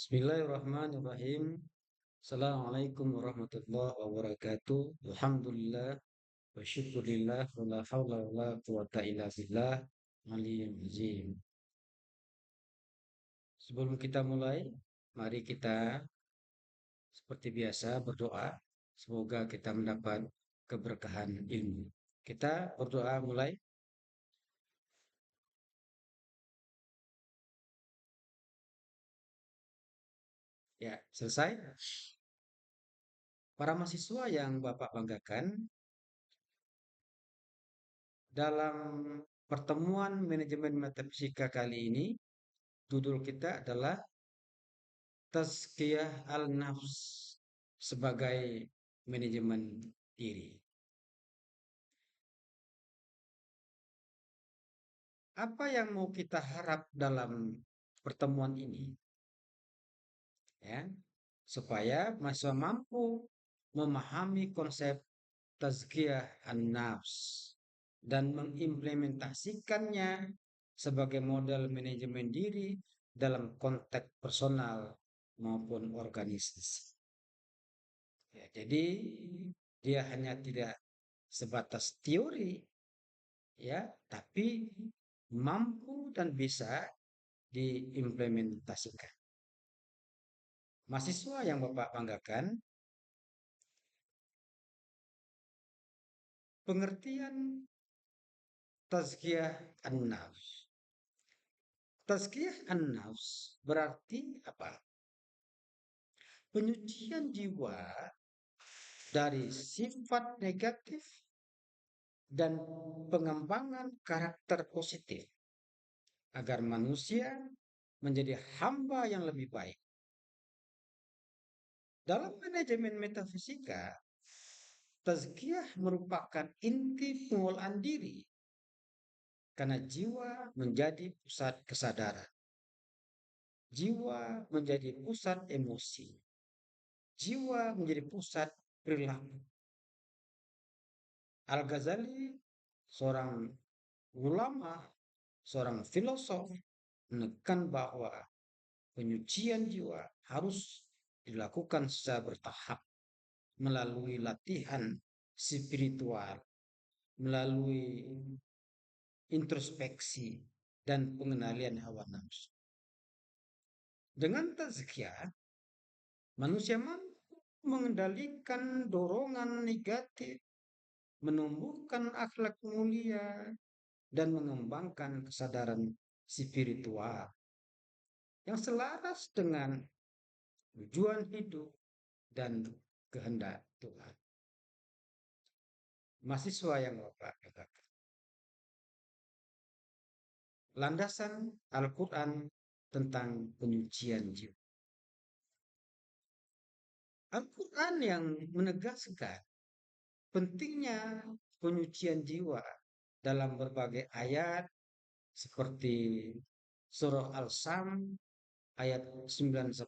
Bismillahirrahmanirrahim. Assalamualaikum warahmatullahi wabarakatuh. Alhamdulillah wa syukurillah wa la hawla wa la quwata illa billah aliyyil azim. Sebelum kita mulai, mari kita seperti biasa berdoa. Semoga kita mendapat keberkahan ilmu. Kita berdoa mulai. Ya, selesai. Para mahasiswa yang Bapak banggakan, dalam pertemuan manajemen metafisika kali ini, judul kita adalah Tazkiyah al-nafs sebagai manajemen diri. Apa yang mau kita harap dalam pertemuan ini? Ya, supaya mahasiswa mampu memahami konsep tazkiyah an-nafs dan mengimplementasikannya sebagai model manajemen diri dalam konteks personal maupun organisasi. Ya, jadi dia hanya tidak sebatas teori, ya, tapi mampu dan bisa diimplementasikan. Mahasiswa yang Bapak banggakan, pengertian tazkiyah an-nafs. Tazkiyah an-nafs berarti apa? Penyucian jiwa dari sifat negatif dan pengembangan karakter positif agar manusia menjadi hamba yang lebih baik. Dalam manajemen metafisika, tazkiyah merupakan inti pengolahan diri karena jiwa menjadi pusat kesadaran. Jiwa menjadi pusat emosi. Jiwa menjadi pusat perilaku. Al-Ghazali, seorang ulama, seorang filosof, menekan bahwa penyucian jiwa harus dilakukan secara bertahap melalui latihan spiritual, melalui introspeksi dan pengendalian hawa nafsu. Dengan tazkiyah, manusia mampu mengendalikan dorongan negatif, menumbuhkan akhlak mulia, dan mengembangkan kesadaran spiritual yang selaras dengan tujuan hidup dan kehendak Tuhan. Mahasiswa yang Bapak katakan, landasan Al-Quran tentang penyucian jiwa. Al-Quran yang menegaskan pentingnya penyucian jiwa dalam berbagai ayat seperti surah Al-Sam ayat 9-10.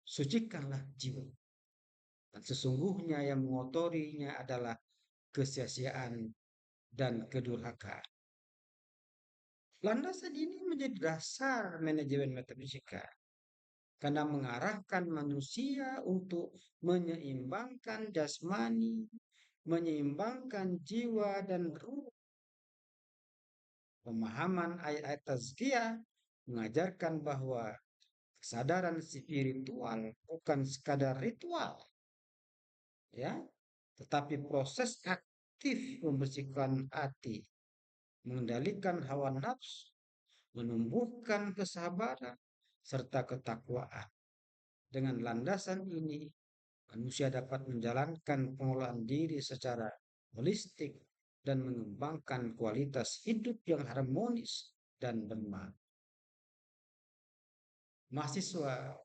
Sucikanlah jiwa. Dan sesungguhnya yang mengotorinya adalah kesia-siaan dan kedurhakaan. Landasan ini menjadi dasar manajemen metafisika karena mengarahkan manusia untuk menyeimbangkan jasmani, menyeimbangkan jiwa dan ruh. Pemahaman ayat-ayat tazkiyah mengajarkan bahwa kesadaran spiritual bukan sekadar ritual, ya, tetapi proses aktif membersihkan hati, mengendalikan hawa nafsu, menumbuhkan kesabaran, serta ketakwaan. Dengan landasan ini, manusia dapat menjalankan pengolahan diri secara holistik dan mengembangkan kualitas hidup yang harmonis dan bermakna. Mahasiswa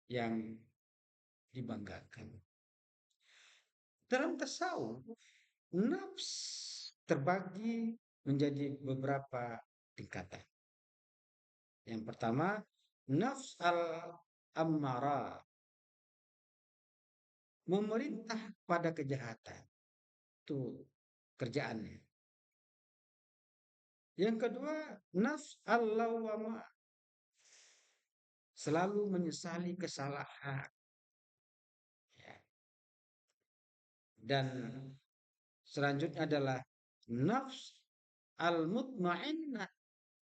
yang dibanggakan. Dalam tasawuf, nafs terbagi menjadi beberapa tingkatan. Yang pertama, nafs al-ammara, memerintah pada kejahatan. Itu kerjaannya. Yang kedua, nafs al-lawwamah, selalu menyesali kesalahan, ya. Dan selanjutnya adalah nafs al-mutmainnah,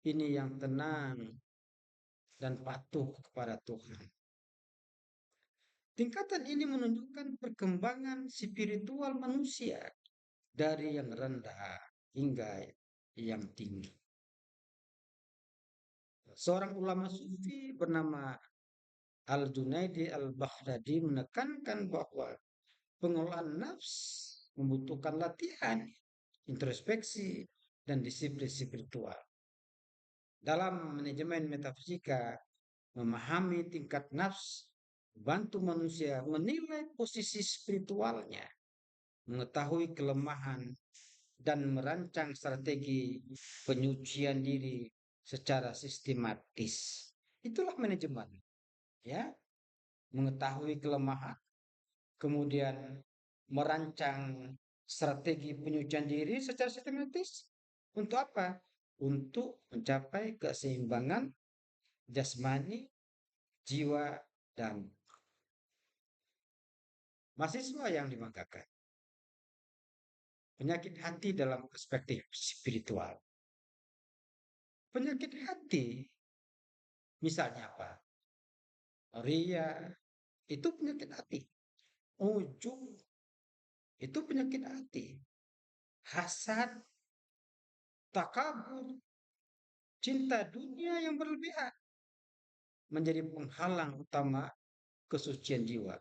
ini yang tenang dan patuh kepada Tuhan. Tingkatan ini menunjukkan perkembangan spiritual manusia dari yang rendah hingga yang tinggi. Seorang ulama sufi bernama Al-Junaidi Al-Baghdadi menekankan bahwa pengelolaan nafs membutuhkan latihan, introspeksi, dan disiplin spiritual. Dalam manajemen metafisika, memahami tingkat nafs membantu manusia menilai posisi spiritualnya, mengetahui kelemahan, dan merancang strategi penyucian diri secara sistematis. Itulah manajemen, ya, mengetahui kelemahan, kemudian merancang strategi penyucian diri secara sistematis. Untuk apa? Untuk mencapai keseimbangan jasmani, jiwa, dan mahasiswa yang dibanggakan. Penyakit hati dalam perspektif spiritual. Penyakit hati, misalnya apa? Ria, itu penyakit hati. Ujub, itu penyakit hati. Hasad, takabur, cinta dunia yang berlebihan menjadi penghalang utama kesucian jiwa.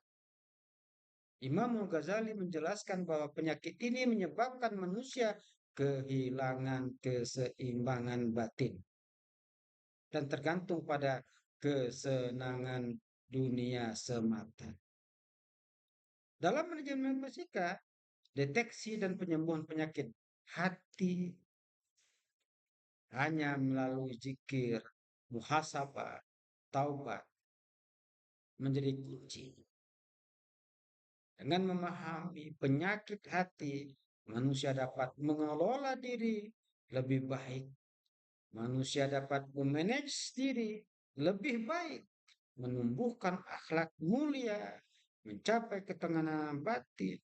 Imam Al-Ghazali menjelaskan bahwa penyakit ini menyebabkan manusia kehilangan keseimbangan batin dan tergantung pada kesenangan dunia semata. Dalam manajemen fisika, deteksi dan penyembuhan penyakit hati hanya melalui zikir, muhasabah, taubat menjadi kunci. Dengan memahami penyakit hati, manusia dapat mengelola diri lebih baik. Manusia dapat memanage diri lebih baik, menumbuhkan akhlak mulia, mencapai ketenangan batin.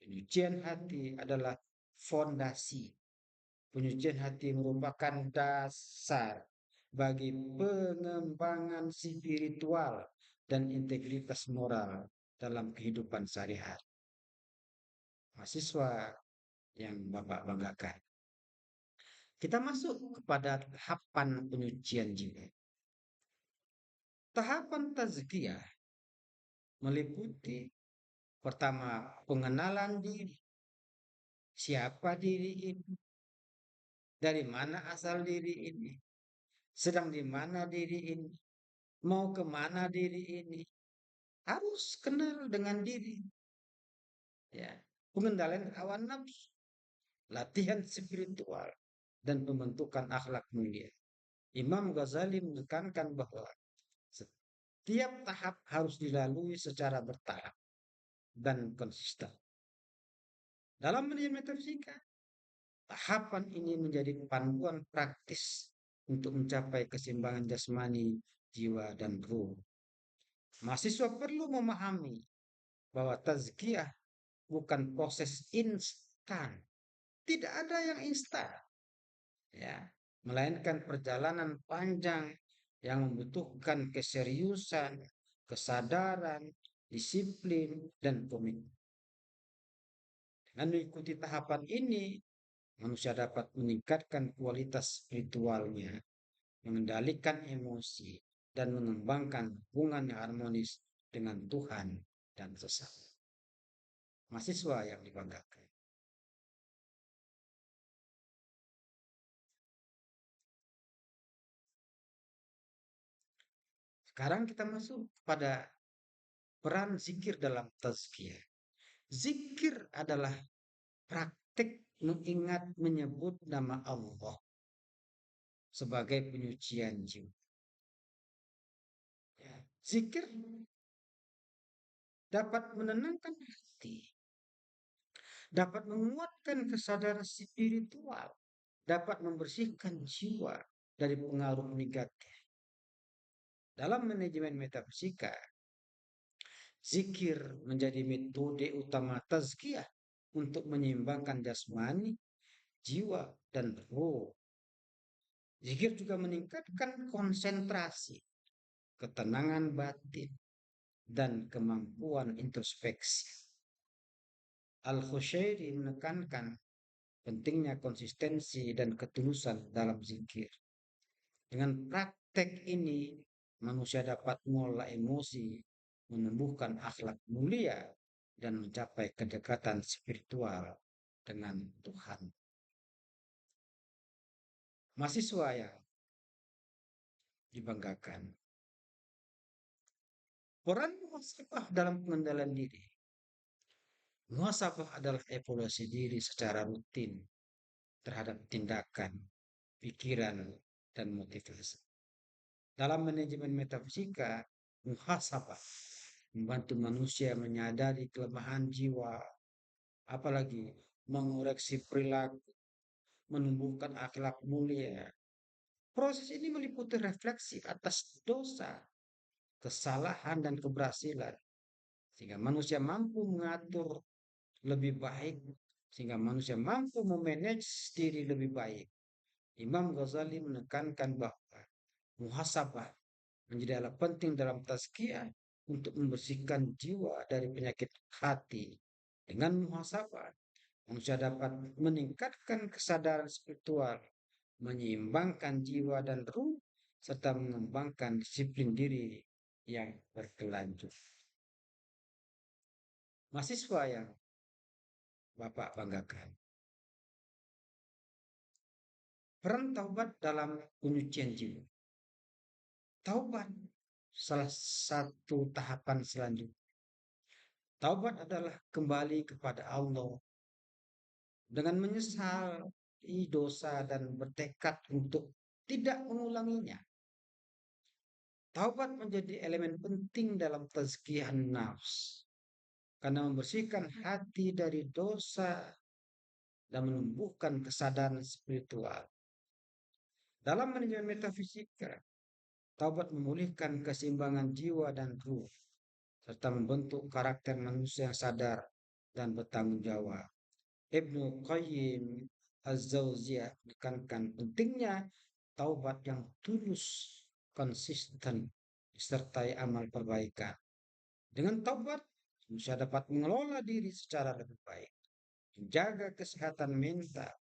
Penyucian hati adalah fondasi. Penyucian hati merupakan dasar bagi pengembangan spiritual dan integritas moral dalam kehidupan sehari-hari. Mahasiswa yang Bapak banggakan. Kita masuk kepada tahapan penyucian jiwa. Tahapan tazkiyah meliputi pertama pengenalan diri. Siapa diri ini? Dari mana asal diri ini? Sedang di mana diri ini? Mau kemana diri ini? Harus kenal dengan diri. Ya, pengendalian hawa nafsu, latihan spiritual, dan pembentukan akhlak mulia. Imam Ghazali menekankan bahwa setiap tahap harus dilalui secara bertahap dan konsisten. Dalam manajemen metafisika, tahapan ini menjadi panduan praktis untuk mencapai keseimbangan jasmani, jiwa, dan ruh. Mahasiswa perlu memahami bahwa tazkiyah bukan proses instan. Tidak ada yang instan, ya, melainkan perjalanan panjang yang membutuhkan keseriusan, kesadaran, disiplin, dan komitmen. Dengan mengikuti tahapan ini, manusia dapat meningkatkan kualitas spiritualnya, mengendalikan emosi, dan mengembangkan hubungan yang harmonis dengan Tuhan dan sesama. Mahasiswa yang dibanggakan. Sekarang kita masuk pada peran zikir dalam tazkiyah. Zikir adalah praktik mengingat menyebut nama Allah sebagai penyucian jiwa. Ya, zikir dapat menenangkan hati, dapat menguatkan kesadaran spiritual, dapat membersihkan jiwa dari pengaruh negatif. Dalam manajemen metafisika, zikir menjadi metode utama tazkiyah untuk menyeimbangkan jasmani, jiwa, dan roh. Zikir juga meningkatkan konsentrasi, ketenangan batin, dan kemampuan introspeksi. Al-Khushairi menekankan pentingnya konsistensi dan ketulusan dalam zikir. Dengan praktek ini, manusia dapat mengelola emosi, menumbuhkan akhlak mulia, dan mencapai kedekatan spiritual dengan Tuhan. Mahasiswa yang dibanggakan. Peran muhasabah dalam pengendalian diri. Muhasabah adalah evaluasi diri secara rutin terhadap tindakan, pikiran, dan motivasi. Dalam manajemen metafisika, muhasabah membantu manusia menyadari kelemahan jiwa, apalagi mengoreksi perilaku, menumbuhkan akhlak mulia. Proses ini meliputi refleksi atas dosa, kesalahan, dan keberhasilan, sehingga manusia mampu mengatur lebih baik, sehingga manusia mampu memanage diri lebih baik. Imam Ghazali menekankan bahwa muhasabah menjadi alat penting dalam tazkiyah untuk membersihkan jiwa dari penyakit hati. Dengan muhasabah, manusia dapat meningkatkan kesadaran spiritual, menyeimbangkan jiwa dan ruh, serta mengembangkan disiplin diri yang berkelanjutan. Mahasiswa yang Bapak banggakan. Peran taubat dalam penyucian jiwa. Taubat salah satu tahapan selanjutnya. Taubat adalah kembali kepada Allah dengan menyesal dosa dan bertekad untuk tidak mengulanginya. Taubat menjadi elemen penting dalam tazkiyah nafs karena membersihkan hati dari dosa dan menumbuhkan kesadaran spiritual. Dalam manajemen metafisika, taubat memulihkan keseimbangan jiwa dan ruh serta membentuk karakter manusia yang sadar dan bertanggung jawab. Ibnu Qayyim Az-Zauziyah menekankan pentingnya taubat yang tulus, konsisten, disertai amal perbaikan. Dengan taubat, manusia dapat mengelola diri secara lebih baik, menjaga kesehatan mental,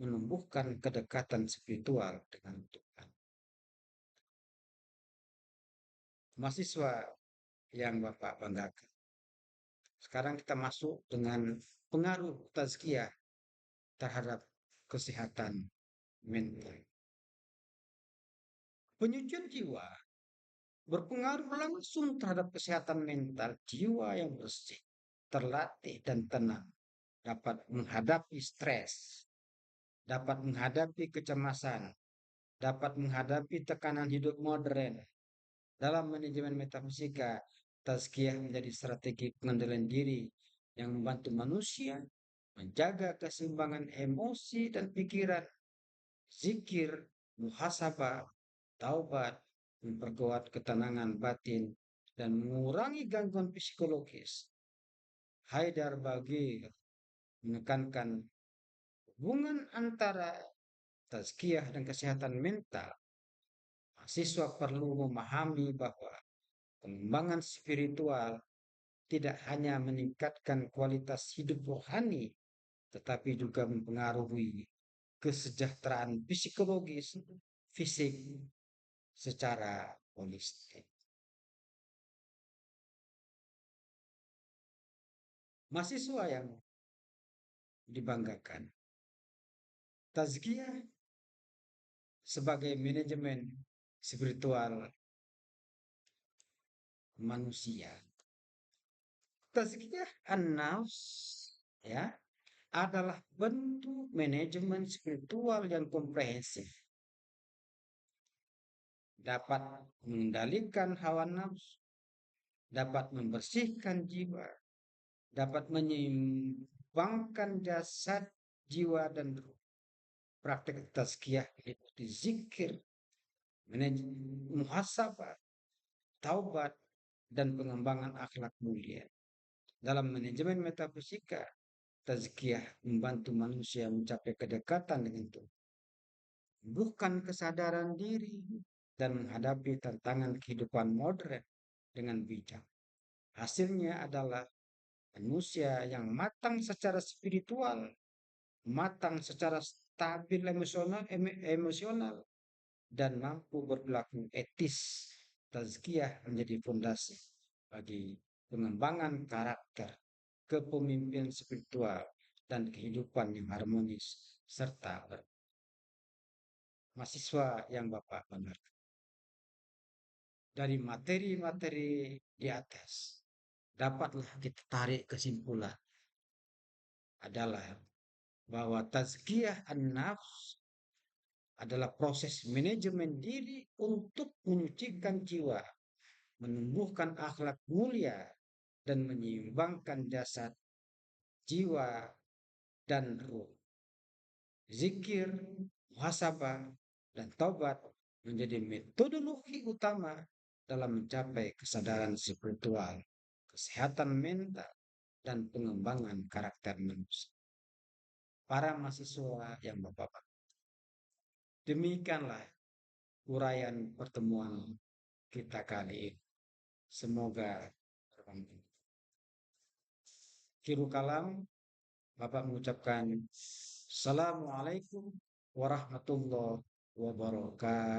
menumbuhkan kedekatan spiritual dengan Tuhan. Mahasiswa yang Bapak banggakan. Sekarang kita masuk dengan pengaruh tazkiyah terhadap kesehatan mental. Penyucian jiwa berpengaruh langsung terhadap kesehatan mental. Jiwa yang bersih, terlatih, dan tenang dapat menghadapi stres, dapat menghadapi kecemasan, dapat menghadapi tekanan hidup modern. Dalam manajemen metafisika, tazkiyah menjadi strategi pengendalian diri yang membantu manusia menjaga keseimbangan emosi dan pikiran. Zikir, muhasabah, taubat, memperkuat ketenangan batin, dan mengurangi gangguan psikologis. Haidar Bagir menekankan hubungan antara tazkiyah dan kesehatan mental. Mahasiswa perlu memahami bahwa pengembangan spiritual tidak hanya meningkatkan kualitas hidup rohani, tetapi juga mempengaruhi kesejahteraan psikologis, fisik, secara holistik. Mahasiswa yang dibanggakan. Tazkiyah sebagai manajemen spiritual manusia. Tazkiyah an-nafs ya adalah bentuk manajemen spiritual yang komprehensif. Dapat mengendalikan hawa nafsu, dapat membersihkan jiwa, dapat menyeimbangkan jasad, jiwa, dan ruh. Praktek tazkiyah meliputi zikir, muhasabah, taubat, dan pengembangan akhlak mulia. Dalam manajemen metafisika, tazkiyah membantu manusia mencapai kedekatan dengan Tuhan, bukan kesadaran diri, dan menghadapi tantangan kehidupan modern dengan bijak. Hasilnya adalah manusia yang matang secara spiritual, matang secara stabil emosional, dan mampu berperilaku etis. Tazkiyah menjadi fondasi bagi pengembangan karakter, kepemimpinan spiritual, dan kehidupan yang harmonis serta mahasiswa yang Bapak benar. Dari materi-materi di atas, dapatlah kita tarik kesimpulan adalah bahwa tazkiyah an-nafs adalah proses manajemen diri untuk menyucikan jiwa, menumbuhkan akhlak mulia, dan menyeimbangkan jasad, jiwa, dan ruh. Zikir, muhasabah, dan taubat menjadi metodologi utama dalam mencapai kesadaran spiritual, kesehatan mental, dan pengembangan karakter manusia. Para mahasiswa yang Bapak, demikianlah uraian pertemuan kita kali ini. Semoga bermanfaat. Kiru kalam, Bapak mengucapkan Assalamualaikum warahmatullahi wabarakatuh.